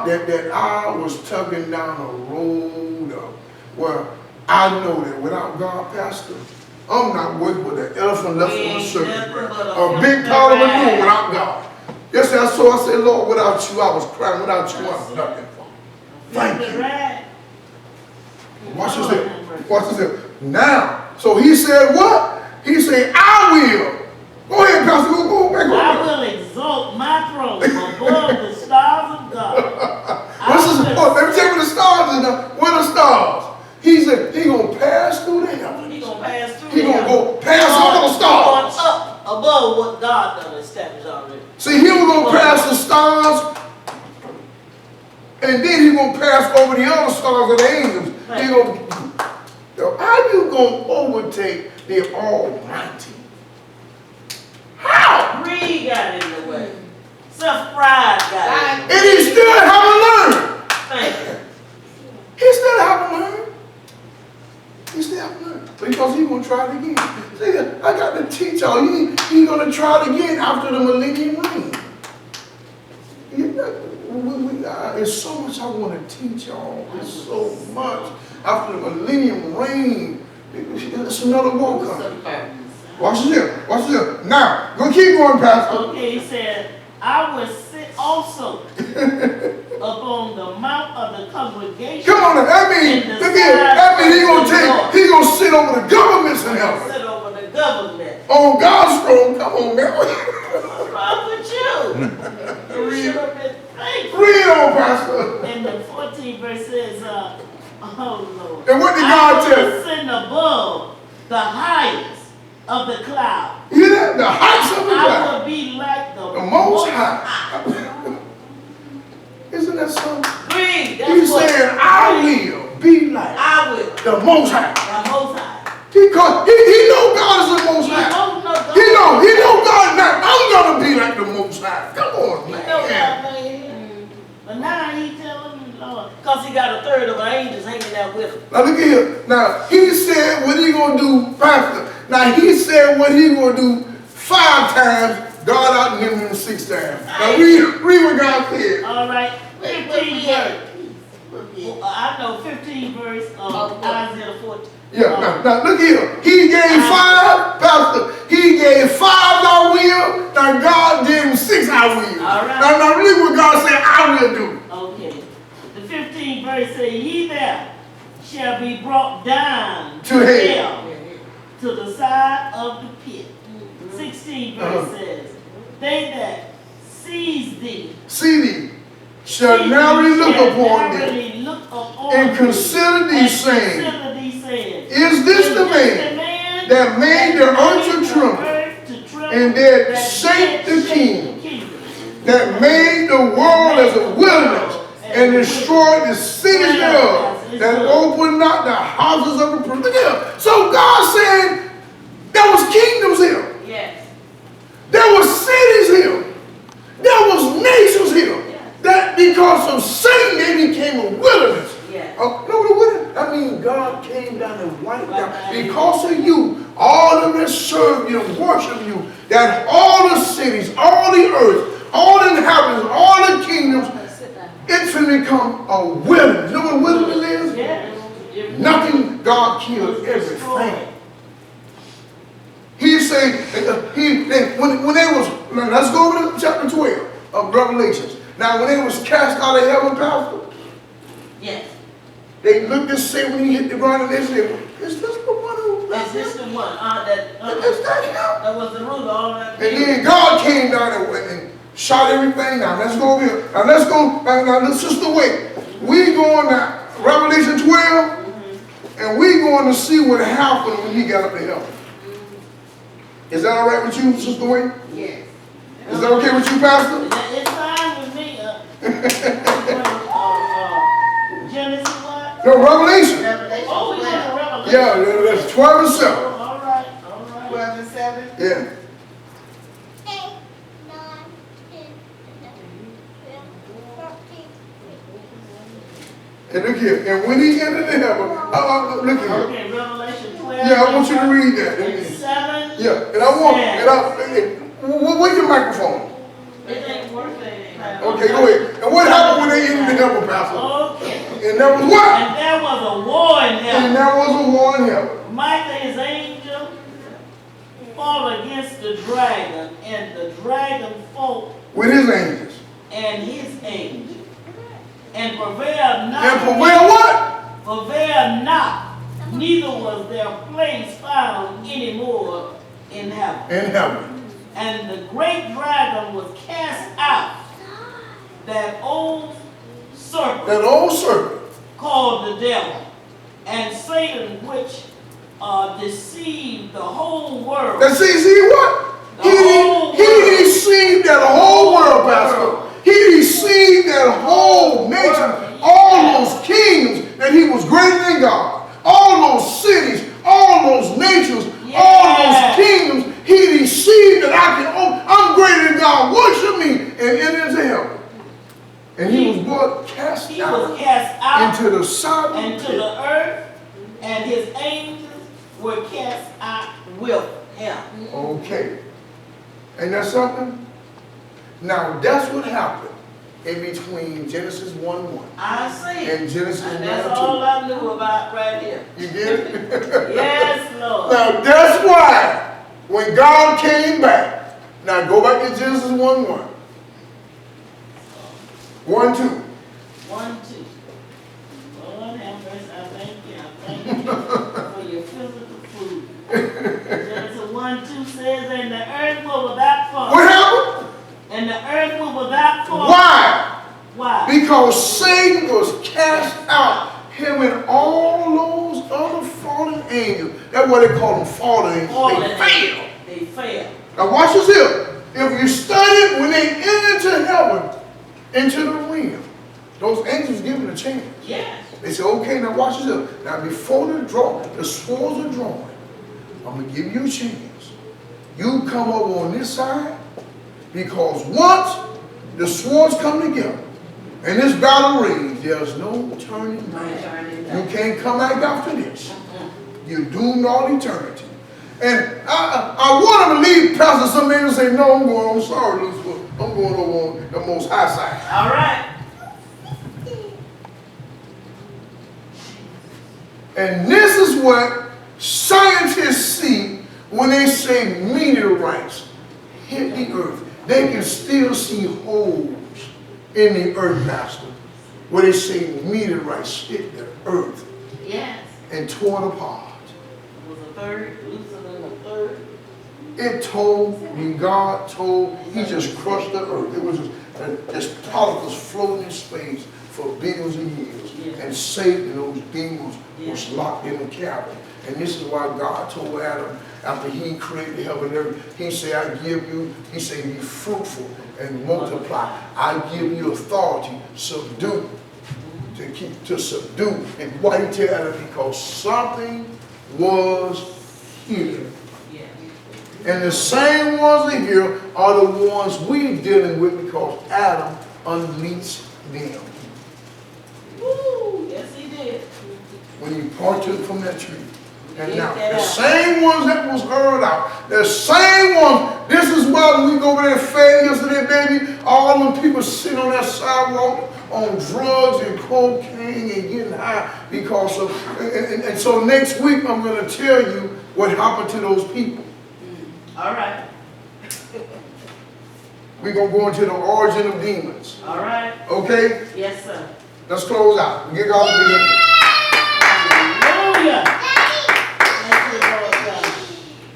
that I was tugging down a road where I know that without God, Pastor, I'm not working with an elephant left on the circuit, a big parliament room without God. Yes, I said, Lord, without you, I was crying. Without you, I'm nothing. Thank you. Watch this here. Watch this here. Now, so he said what? He said, I will. Go ahead, Pastor. Go back over. I will exalt my throne above the stars of God. What's this? Let me tell you what the stars is. What are the stars? He said he gonna pass through the heavens. He gonna pass through. He gonna go pass all the stars. Going up above what God done established already. See, he was gonna pass the stars, and then he gonna pass over the other stars of the angels. He gonna. How you gonna overtake the Almighty? How? Greed got in the way. Self-pride got in the way. And he still haven't learned. Thank you. He still haven't learned. He still haven't learned. Because he's going to try it again. See, I got to teach y'all. He's going to try it again after the millennium reign. There's so much I want to teach y'all. There's so much. After the millennium reign, it's another war coming. Watch this. Watch this. Now, go keep going, Pastor. Okay, he said, I will sit also upon the mount of the congregation. Come on, that means he's going to sit over the governments in heaven. Sit over the government. On God's throne. Come on, man. What's wrong with you? You should have been thankful. Read on, Pastor. And the 14th verse says, oh Lord. And what did God tell? I will ascend above the highest of the cloud. You hear that? The heights of the cloud. I will be like the Most High. Isn't that something? He's saying, I will be like the Most High. The Most High. Because he know God is the Most High. He know God now. I'm going to be like the Most High. Come on, man. But now he telling me, Lord, because he got a third of our angels hanging out with him. Now look at here. Now, he said what he going to do, Pastor. Now, he said what he going to do 5 times. God out and him 6 times. Now, read what God said. All right. 15 verse. I know 15 verse of Isaiah 14. Yeah, now look here. He gave 5, Pastor. He gave 5 I will. Now God gave him 6 I will. All right. Now read what God said I will do. Okay. The 15th verse says, he that shall be brought down to hell, to the side of the pit. 16th verse says, they that see thee shall narrowly look upon thee and consider these saying, is this the man that made the earth to tremble and that shaped the king, that made the world as a wilderness and destroyed the cities thereof, that opened not the houses of the prince? Look at him. So God said there was kingdoms here. Yes. There were cities here. There was nations here. That because of Satan, they became a wilderness. Yeah. No, what a wilderness. I mean, God came down and wiped out. Because of you, all of them that serve you and worship you, that all the cities, all the earth, all the inhabitants, all the kingdoms, it's going to become a wilderness. You know what a wilderness is? Yeah. Nothing. God killed everything. He said, when they was, let's go over to chapter 12 of Revelations. Now, when they was cast out of heaven, Pastor, yes, they looked and said when he hit the ground, and they said, is this the one who? is this the one? Is that him? That was the root of all that. And then God came down and shot everything down. Let's go over here. Now, let's go. Now, let's just wait. We going to Revelation 12, and we going to see what happened when he got up to heaven. Is that all right with you, Sister Wayne? Yes. Is that okay with you, Pastor? It's fine with me. Genesis what? No, Revelation. Oh, we went to Revelation. Yeah, that's 12 and 7. Oh, all right. 12 and 7? Yeah. 8, 9, 10, 11, 12, 13. And look here. And when he entered the heaven, look here. Okay, Revelation 12. Yeah, I want you to read that. And 7. Yeah, and I want, where's your microphone? It ain't working. Okay, go ahead. And what happened when they entered the heaven, Pastor? Okay. And there was what? And there was a war in heaven. And there was a war in heaven. Michael, his angel, fought against the dragon, and the dragon fought With his angels. and his angel, and prevailed not. And prevailed what? Prevailed not. Neither was their place found anymore in heaven. In heaven. And the great dragon was cast out, that old serpent. That old serpent. Called the devil, and Satan, which deceived the whole world. That see what? He deceived that whole world, Pastor. He deceived that whole nation, all those kingdoms, that he was greater than God. All those cities, all those nations, all those kingdoms, he deceived that I'm greater than God. Worship me and enter into heaven. And he was what? Cast out into the sun, into the earth, and his angels were cast out with him. Okay. Ain't that something? Now that's what happened in between Genesis 1:1 I see. and Genesis 1:2. And that's all I knew about right here. You get it? Yes, Lord. Now that's why when God came back, now go back to Genesis 1:1. 1:2. 1:2. Lord have mercy, I thank you. I thank you for your physical food. Genesis 1:2 says, and the earth was without form. What happened? And the earth was without form. Why? Why? Because Satan was cast out. Him and all those other fallen angels. That's what they call them, fallen angels. They failed. They failed. Now watch this here. If you study when they enter into heaven, into the realm, those angels given a chance. Yes. They say, okay, now watch this here. Now before the swords are drawn, I'm going to give you a chance. You come over on this side, because once the swords come together and this battle rage, there's no turning back. You can't come back after this. You're doomed all eternity. And I want to leave Pastor some men and say, no, I'm sorry, Lucifer. I'm going over on the most high side. All right. And this is what scientists see when they say meteorites hit the earth. They can still see holes in the earth, Pastor, where they say meteorites hit the earth. Yes. And tore it apart. It was a third, Lucifer and a third. It told, when God told, he just crushed the earth. It was just particles floating in space for billions of years. Yes. And Satan and those demons Yes. was locked in a cavern. And this is why God told Adam, after he created the heaven and earth, he said, I give you, he said, be fruitful and multiply. I give you authority, subdue, to subdue. And why he tell Adam? Because something was here. Yeah. And the same ones in here are the ones we're dealing with because Adam unleashed them. Woo! Yes, he did. When he partook from that tree. And now, that the out. same ones that was heard out, the same ones, this is why when we go over there and fed yesterday, baby, all them people sitting on that sidewalk on drugs and cocaine and getting high because of, and so next week I'm going to tell you what happened to those people. All right. We're going to go into the origin of demons. All right. Okay? Yes, sir. Let's close out. Get God to begin.